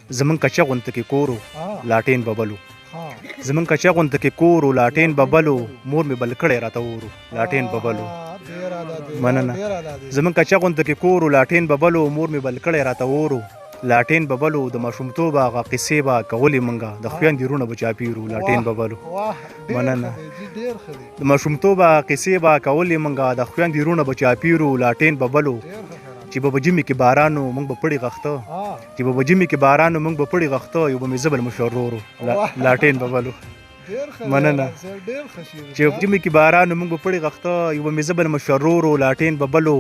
زمون کچا غونته کې کورو لاټین ببلو زمون کچا غونته کې کورو لاټین ببلو مور مې بل کړی راته ورو لاټین ببلو مننه زمون کچا غونته کې کورو لاټین ببلو مور مې بل کړی راته ورو لاټین ببلو د ماشومتوب هغه قصې به کولې منګه د خویندې وروڼه به چاپېرو لاټین ببلو مننه د ماشومتوب هغه قصې به کولې منګه د خویندې وروڼه به چاپېرو لاټین ببلو چې به ژمي کې باران و موږ به پړې غخته چې به ژمي کې باران و موږ به پړې غخته یو به مې زبل مشرورو لاټین ببلو مننه چې ژمي کې باران و موږ به پړې غخته یو به مې زبل مشرورو لاټین ببلو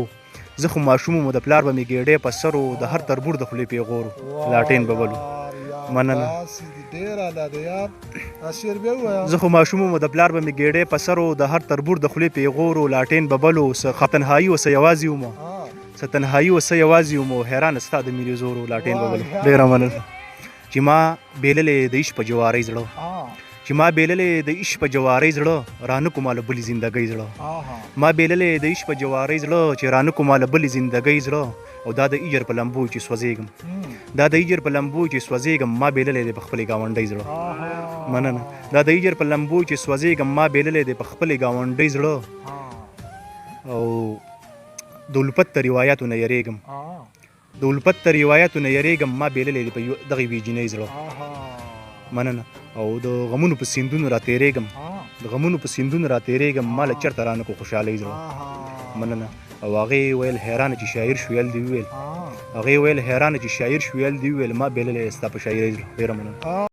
زه خو ماشوم مو د پلار به مې ګېډې په سرو د هر تربور د خولې پیغورو لاټین ببلو مننه زه خو ماشوم مو د پلار به مې ګېډې په سرو د هر تربور د خولې پیغورو لاټین ببلو څه تنهایي وسه یوازې ومه څه تنهایي وسه یوازې ومو حیرانه ستا د مینې زورو لاټین ببلو ډېره مننه چې ما بیللې د عشق په جوارۍ زړه چې ما بیللې د عشق په جوارۍ زړه رانه کوماله بلې زندګۍ زړه ما بیللې د عشق په جوارۍ زړه چې رانه کوماله بلې زندګۍ زړه او دا د ایجر په لمبو چې سوځېږم دا د ایجر په لمبو چې سوځېږم ما بیللې د په خپلې ګاونډۍ زړه مننه دا د ایجر په لمبو چې سوځېږم ما بیللې د په خپلې ګاونډۍ زړه او د الفت تر روایاتو نه یریږم د الفت تر روایاتو نه یریږم ما بیللې په دغې ویجینۍ زړه مننه او د غمونو په سیندونو را تیریږم د غمونو په سیندونو را تیریږم ما له چرته رانه کو خوشحالۍ زړه مننه او هغې ویل حیرانه چې شاعر شویل دې وویل هغې ویل حیرانه چې شاعر شویل دې وویل ما بیللې ستا په شاعرۍ زړه ډېره مننه